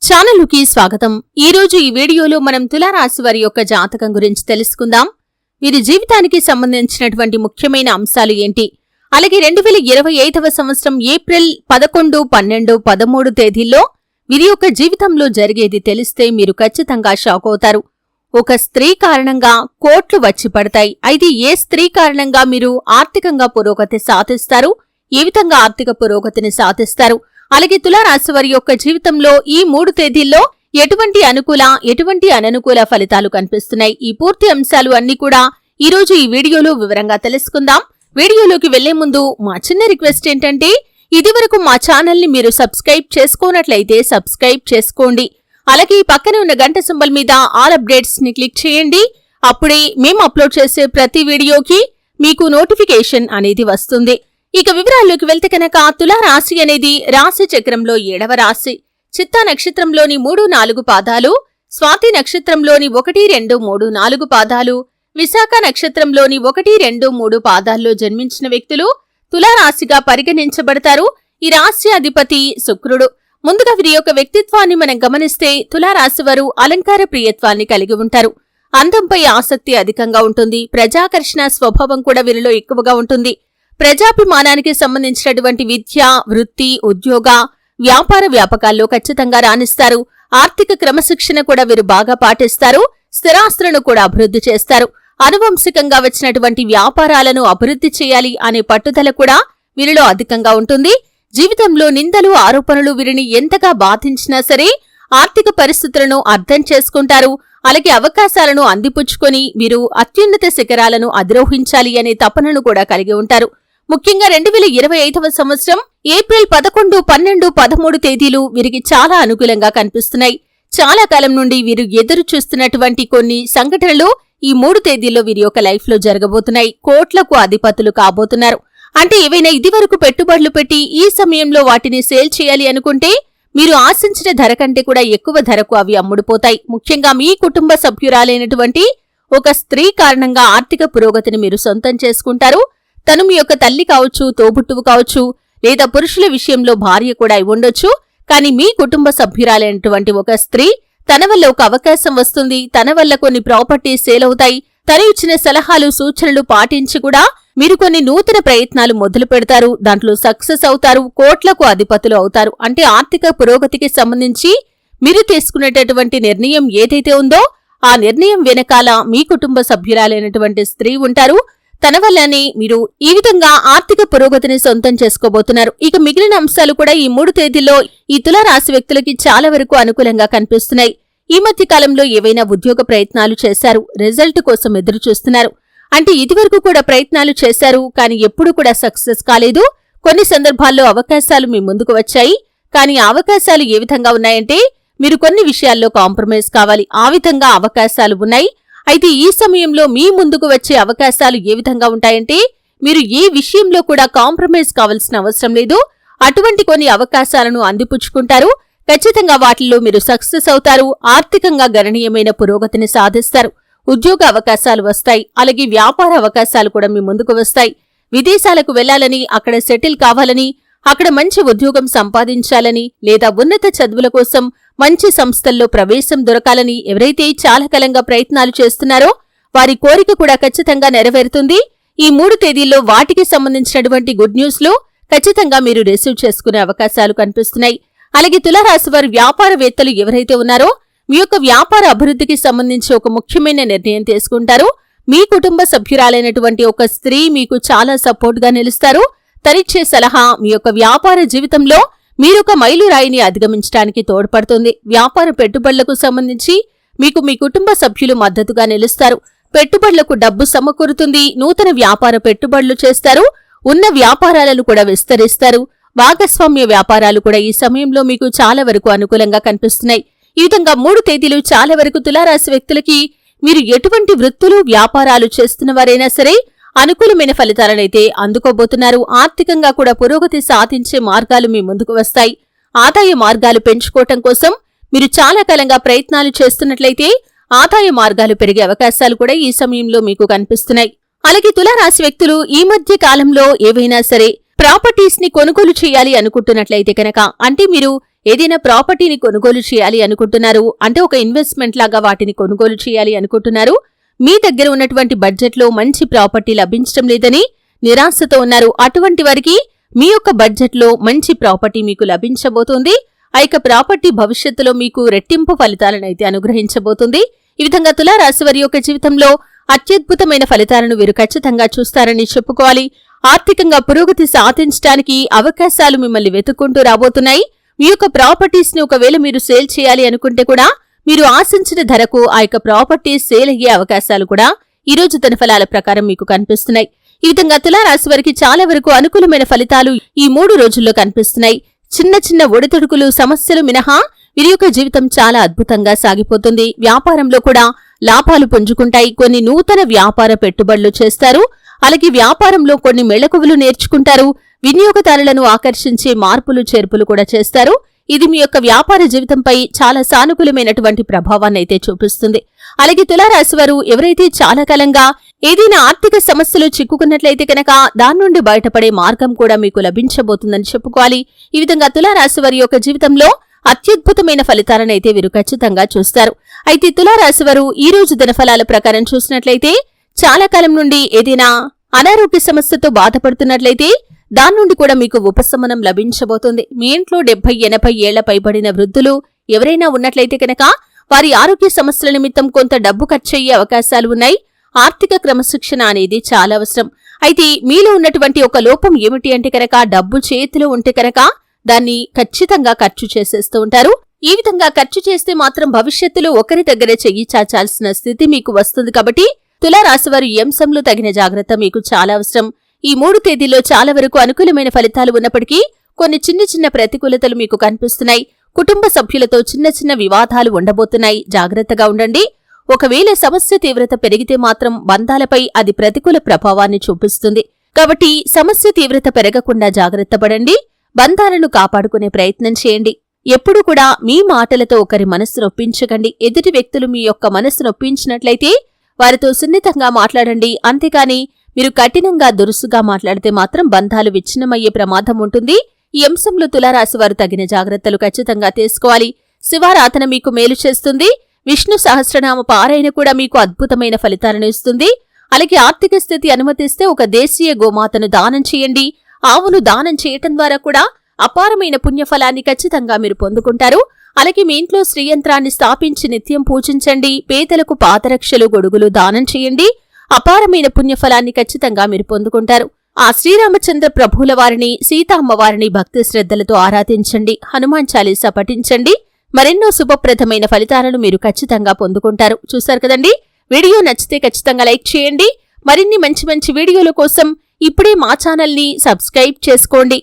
ఛానలుకి స్వాగతం. ఈ రోజు ఈ వీడియోలో మనం తులారాశి వారి యొక్క జాతకం గురించి తెలుసుకుందాం. వీరి జీవితానికి సంబంధించినటువంటి ముఖ్యమైన అంశాలు ఏంటి, అలాగే 2025వ సంవత్సరం ఏప్రిల్ 11, 12, 13 తేదీల్లో వీరి యొక్క జీవితంలో జరిగేది తెలిస్తే మీరు ఖచ్చితంగా షాక్ అవుతారు. ఒక స్త్రీ కారణంగా కోట్లు వచ్చి పడతాయి. అయితే ఏ స్త్రీ కారణంగా మీరు ఆర్థికంగా పురోగతి సాధిస్తారు, ఏ విధంగా ఆర్థిక పురోగతిని సాధిస్తారు, అలాగే తులారాశి వారి యొక్క జీవితంలో ఈ 3 తేదీల్లో ఎటువంటి అనుకూల ఎటువంటి అననుకూల ఫలితాలు కనిపిస్తున్నాయి, ఈ పూర్తి అంశాలు అన్ని కూడా ఈ రోజు ఈ వీడియోలో వివరంగా తెలుసుకుందాం. వీడియోలోకి వెళ్లే ముందు మా చిన్న రిక్వెస్ట్ ఏంటంటే, ఇదివరకు మా ఛానల్ ని మీరు సబ్స్క్రైబ్ చేసుకోనట్లయితే సబ్స్క్రైబ్ చేసుకోండి. అలాగే పక్కనే ఉన్న గంట సింబల్ మీద ఆల్ అప్డేట్స్ ని క్లిక్ చేయండి. అప్పుడే మేము అప్లోడ్ చేసే ప్రతి వీడియోకి మీకు నోటిఫికేషన్ అనేది వస్తుంది. ఇక వివరాల్లోకి వెళ్తే కనుక తులారాశి అనేది రాశి చక్రంలో 7వ రాశి. చిత్తా నక్షత్రంలోని 3, 4 పాదాలు, స్వాతి నక్షత్రంలోని 1, 2, 3, 4 పాదాలు, విశాఖ నక్షత్రంలోని 1, 2, 3 పాదాల్లో జన్మించిన వ్యక్తులు తులారాశిగా పరిగణించబడతారు. ఈ రాశి అధిపతి శుక్రుడు. ముందుగా వీరి యొక్క వ్యక్తిత్వాన్ని మనం గమనిస్తే తులారాశి వారు అలంకార ప్రియత్వాన్ని కలిగి ఉంటారు. అందంపై ఆసక్తి అధికంగా ఉంటుంది. ప్రజాకర్షణ స్వభావం కూడా వీరిలో ఎక్కువగా ఉంటుంది. ప్రజాభిమానానికి సంబంధించినటువంటి విద్య, వృత్తి, ఉద్యోగ, వ్యాపార వ్యాపకాల్లో ఖచ్చితంగా రాణిస్తారు. ఆర్థిక క్రమశిక్షణ కూడా వీరు బాగా పాటిస్తారు. స్థిరాస్తులను కూడా అభివృద్ధి చేస్తారు. అనువంశికంగా వచ్చినటువంటి వ్యాపారాలను అభివృద్ధి చేయాలి అనే పట్టుదల కూడా వీరిలో అధికంగా ఉంటుంది. జీవితంలో నిందలు, ఆరోపణలు వీరిని ఎంతగా బాధించినా సరే ఆర్థిక పరిస్థితులను అర్థం చేసుకుంటారు. అలాగే అవకాశాలను అందిపుచ్చుకొని వీరు అత్యున్నత శిఖరాలను అధిరోహించాలి అనే తపనను కూడా కలిగి ఉంటారు. ముఖ్యంగా 2025వ సంవత్సరం ఏప్రిల్ 11, 12, 13 తేదీలు వీరికి చాలా అనుకూలంగా కనిపిస్తున్నాయి. చాలా కాలం నుండి వీరు ఎదురు చూస్తున్నటువంటి కొన్ని సంఘటనలు ఈ 3 తేదీల్లో వీరి యొక్క లైఫ్ లో జరగబోతున్నాయి. కోట్లకు అధిపతులు కాబోతున్నారు. అంటే ఏవైనా ఇదివరకు పెట్టుబడులు పెట్టి ఈ సమయంలో వాటిని సేల్ చేయాలి అనుకుంటే మీరు ఆశించిన ధర కంటే కూడా ఎక్కువ ధరకు అవి అమ్ముడుపోతాయి. ముఖ్యంగా మీ కుటుంబ సభ్యురాలైనటువంటి ఒక స్త్రీ కారణంగా ఆర్థిక పురోగతిని మీరు సొంతం చేసుకుంటారు. తను మీ యొక్క తల్లి కావచ్చు, తోబుట్టువు కావచ్చు, లేదా పురుషుల విషయంలో భార్య కూడా ఉండొచ్చు. కానీ మీ కుటుంబ సభ్యురాలైనటువంటి ఒక స్త్రీ తన వల్ల ఒక అవకాశం వస్తుంది. తన వల్ల కొన్ని ప్రాపర్టీస్ సేల్ అవుతాయి. తను ఇచ్చిన సలహాలు, సూచనలు పాటించి కూడా మీరు కొన్ని నూతన ప్రయత్నాలు మొదలు పెడతారు. దాంట్లో సక్సెస్ అవుతారు. కోట్లకు అధిపతులు అవుతారు. అంటే ఆర్థిక పురోగతికి సంబంధించి మీరు తీసుకునేటటువంటి నిర్ణయం ఏదైతే ఉందో ఆ నిర్ణయం వెనకాల మీ కుటుంబ సభ్యురాలైనటువంటి స్త్రీ ఉంటారు. తన వల్లనే మీరు ఈ విధంగా ఆర్థిక పురోగతిని సొంతం చేసుకోబోతున్నారు. ఇక మిగిలిన అంశాలు కూడా ఈ 3 తేదీల్లో ఈ తులారాశి వ్యక్తులకి చాలా వరకు అనుకూలంగా కనిపిస్తున్నాయి. ఈ మధ్య కాలంలో ఏవైనా ఉద్యోగ ప్రయత్నాలు చేశారు, రిజల్ట్ కోసం ఎదురు చూస్తున్నారు. అంటే ఇదివరకు కూడా ప్రయత్నాలు చేశారు, కానీ ఎప్పుడూ కూడా సక్సెస్ కాలేదు. కొన్ని సందర్భాల్లో అవకాశాలు మీ ముందుకు వచ్చాయి. కానీ ఆ అవకాశాలు ఏ విధంగా ఉన్నాయంటే మీరు కొన్ని విషయాల్లో కాంప్రమైజ్ కావాలి. ఆ విధంగా అవకాశాలు ఉన్నాయి. అయితే ఈ సమయంలో మీ ముందుకు వచ్చే అవకాశాలు ఏ విధంగా ఉంటాయంటే మీరు ఏ విషయంలో కూడా కాంప్రమైజ్ కావాల్సిన అవసరం లేదు. అటువంటి కొన్ని అవకాశాలను అందిపుచ్చుకుంటారు. ఖచ్చితంగా వాటిల్లో మీరు సక్సెస్ అవుతారు. ఆర్థికంగా గణనీయమైన పురోగతిని సాధిస్తారు. ఉద్యోగ అవకాశాలు వస్తాయి. అలాగే వ్యాపార అవకాశాలు కూడా మీ ముందుకు వస్తాయి. విదేశాలకు వెళ్లాలని, అక్కడ సెటిల్ కావాలని, అక్కడ మంచి ఉద్యోగం సంపాదించాలని, లేదా ఉన్నత చదువుల కోసం మంచి సంస్థల్లో ప్రవేశం దొరకాలని ఎవరైతే చాలా కాలంగా ప్రయత్నాలు చేస్తున్నారో వారి కోరిక కూడా ఖచ్చితంగా నెరవేరుతుంది. ఈ 3 తేదీల్లో వాటికి సంబంధించినటువంటి గుడ్ న్యూస్ లో ఖచ్చితంగా మీరు రిసీవ్ చేసుకునే అవకాశాలు కనిపిస్తున్నాయి. అలాగే తులారాశి వారి వ్యాపారవేత్తలు ఎవరైతే ఉన్నారో మీ యొక్క వ్యాపార అభివృద్ధికి సంబంధించి ఒక ముఖ్యమైన నిర్ణయం తీసుకుంటారు. మీ కుటుంబ సభ్యురాలైనటువంటి ఒక స్త్రీ మీకు చాలా సపోర్ట్ గా నిలుస్తారు. తరిచ్చే సలహా మీ యొక్క వ్యాపార జీవితంలో మీరొక మైలురాయిని అధిగమించడానికి తోడ్పడుతుంది. వ్యాపార పెట్టుబడులకు సంబంధించి మీకు మీ కుటుంబ సభ్యులు మద్దతుగా నిలుస్తారు. పెట్టుబడులకు డబ్బు సమకూరుతుంది. నూతన వ్యాపార పెట్టుబడులు చేస్తారు. ఉన్న వ్యాపారాలను కూడా విస్తరిస్తారు. భాగస్వామ్య వ్యాపారాలు కూడా ఈ సమయంలో మీకు చాలా వరకు అనుకూలంగా కనిపిస్తున్నాయి. ఈ విధంగా 3 తేదీలు చాలా వరకు తులారాశి వ్యక్తులకి మీరు ఎటువంటి వృత్తులు, వ్యాపారాలు చేస్తున్నవారైనా సరే అనుకూలమైన ఫలితాలనైతే అందుకోబోతున్నారు. ఆర్థికంగా కూడా పురోగతి సాధించే మార్గాలు మీ ముందుకు వస్తాయి. ఆదాయ మార్గాలు పెంచుకోవటం కోసం మీరు చాలా కాలంగా ప్రయత్నాలు చేస్తున్నట్లయితే ఆదాయ మార్గాలు పెరిగే అవకాశాలు కూడా ఈ సమయంలో మీకు కనిపిస్తున్నాయి. అలాగే తులారాశి వ్యక్తులు ఈ మధ్య కాలంలో ఏవైనా సరే ప్రాపర్టీస్ ని కొనుగోలు చేయాలి అనుకుంటున్నట్లయితే కనుక, అంటే మీరు ఏదైనా ప్రాపర్టీని కొనుగోలు చేయాలి అనుకుంటున్నారు, అంటే ఒక ఇన్వెస్ట్మెంట్ లాగా వాటిని కొనుగోలు చేయాలి అనుకుంటున్నారు, మీ దగ్గర ఉన్నటువంటి బడ్జెట్లో మంచి ప్రాపర్టీ లభించడం లేదని నిరాశతో ఉన్నారు. అటువంటి వారికి మీ యొక్క బడ్జెట్లో మంచి ప్రాపర్టీ మీకు లభించబోతుంది. ఆ యొక్క ప్రాపర్టీ భవిష్యత్తులో మీకు రెట్టింపు ఫలితాలనైతే అనుగ్రహించబోతుంది. ఈ విధంగా తులారాశి వారి యొక్క జీవితంలో అత్యద్భుతమైన ఫలితాలను వీరు ఖచ్చితంగా చూస్తారని చెప్పుకోవాలి. ఆర్థికంగా పురోగతి సాధించడానికి అవకాశాలు మిమ్మల్ని వెతుక్కుంటూ రాబోతున్నాయి. మీ యొక్క ప్రాపర్టీస్ ని ఒకవేళ మీరు సేల్ చేయాలి అనుకుంటే కూడా మీరు ఆశించిన ధరకు ఆ యొక్క ప్రాపర్టీ సేల్ అయ్యే అవకాశాలు కూడా ఈ రోజు దినఫలాల ప్రకారం మీకు కనిపిస్తున్నాయి. ఈ విధంగా తులారాశి వారికి చాలా వరకు అనుకూలమైన ఫలితాలు ఈ 3 రోజుల్లో కనిపిస్తున్నాయి. చిన్న చిన్న ఒడిదుడుకులు సమస్యలు మినహా వీరి యొక్క జీవితం చాలా అద్భుతంగా సాగిపోతుంది. వ్యాపారంలో కూడా లాభాలు పుంజుకుంటాయి. కొన్ని నూతన వ్యాపార పెట్టుబడులు చేస్తారు. అలాగే వ్యాపారంలో కొన్ని మెళకువలు నేర్చుకుంటారు. వినియోగదారులను ఆకర్షించే మార్పులు చేర్పులు కూడా చేస్తారు. ఇది మీ యొక్క వ్యాపార జీవితంపై చాలా సానుకూలమైనటువంటి ప్రభావాన్ని అయితే చూపిస్తుంది. అలాగే తులారాశి వారు ఎవరైతే చాలా కాలంగా ఏదైనా ఆర్థిక సమస్యలు చిక్కుకున్నట్లయితే కనుక దాని నుండి బయటపడే మార్గం కూడా మీకు లభించబోతుందని చెప్పుకోవాలి. ఈ విధంగా తులారాశి వారి యొక్క జీవితంలో అత్యద్భుతమైన ఫలితాలనైతే వీరు ఖచ్చితంగా చూస్తారు. అయితే తులారాశి వారు ఈ రోజు దినఫలాల ప్రకారం చూసినట్లయితే చాలా కాలం నుండి ఏదైనా అనారోగ్య సమస్యతో బాధపడుతున్నట్లయితే దాని నుండి కూడా మీకు ఉపశమనం లభించబోతుంది. మీ ఇంట్లో 70-80 ఏళ్ల పైబడిన వృద్ధులు ఎవరైనా ఉన్నట్లయితే కనుక వారి ఆరోగ్య సమస్యల నిమిత్తం కొంత డబ్బు ఖర్చయ్యే అవకాశాలు ఉన్నాయి. ఆర్థిక క్రమశిక్షణ అనేది చాలా అవసరం. అయితే మీలో ఉన్నటువంటి ఒక లోపం ఏమిటి అంటే కనుక డబ్బు చేతిలో ఉంటే కనుక దాన్ని ఖచ్చితంగా ఖర్చు చేసేస్తూ ఉంటారు. ఈ విధంగా ఖర్చు చేస్తే మాత్రం భవిష్యత్తులో ఒకరి దగ్గర చెయ్యి చాచాల్సిన స్థితి మీకు వస్తుంది. కాబట్టి తులారాశివారు ఈ అంశంలో తగిన జాగ్రత్త మీకు చాలా అవసరం. ఈ 3 తేదీల్లో చాలా వరకు అనుకూలమైన ఫలితాలు ఉన్నప్పటికీ కొన్ని చిన్న చిన్న ప్రతికూలతలు మీకు కనిపిస్తున్నాయి. కుటుంబ సభ్యులతో చిన్న చిన్న వివాదాలు ఉండబోతున్నాయి. జాగ్రత్తగా ఉండండి. ఒకవేళ సమస్య తీవ్రత పెరిగితే మాత్రం బంధాలపై అది ప్రతికూల ప్రభావాన్ని చూపిస్తుంది. కాబట్టి సమస్య తీవ్రత పెరగకుండా జాగ్రత్త పడండి. బంధాలను కాపాడుకునే ప్రయత్నం చేయండి. ఎప్పుడూ కూడా మీ మాటలతో ఒకరి మనస్సు నొప్పించకండి. ఎదుటి వ్యక్తులు మీ యొక్క మనస్సు నొప్పించినట్లయితే వారితో సున్నితంగా మాట్లాడండి. అంతేకాని మీరు కఠినంగా దురుసుగా మాట్లాడితే మాత్రం బంధాలు విచ్ఛిన్నమయ్యే ప్రమాదం ఉంటుంది. ఈ అంశంలో తులారాశి వారు తగిన జాగ్రత్తలు ఖచ్చితంగా తీసుకోవాలి. శివారాధన మీకు మేలు చేస్తుంది. విష్ణు సహస్రనామ పారాయణ కూడా మీకు అద్భుతమైన ఫలితాలను ఇస్తుంది. అలాగే ఆర్థిక స్థితి అనుమతిస్తే ఒక దేశీయ గోమాతను దానం చేయండి. ఆవును దానం చేయటం ద్వారా కూడా అపారమైన పుణ్యఫలాన్ని ఖచ్చితంగా మీరు పొందుకుంటారు. అలాగే మీ ఇంట్లో శ్రీయంత్రాన్ని స్థాపించి నిత్యం పూజించండి. పేదలకు పాదరక్షలు గొడుగులు దానం చేయండి. అపారమైన పుణ్యఫలాన్ని ఖచ్చితంగా మీరు పొందుకుంటారు. ఆ శ్రీరామచంద్ర ప్రభువుల వారిని సీతామ్మవారిని భక్తి శ్రద్ధలతో ఆరాధించండి. హనుమాన్ చాలీసా పఠించండి. మరెన్నో శుభప్రదమైన ఫలితాలను మీరు ఖచ్చితంగా పొందుకుంటారు. చూశారు కదండి. వీడియో నచ్చితే ఖచ్చితంగా లైక్ చేయండి. మరిన్ని మంచి మంచి వీడియోల కోసం ఇప్పుడే మా ఛానల్ని సబ్స్క్రైబ్ చేసుకోండి.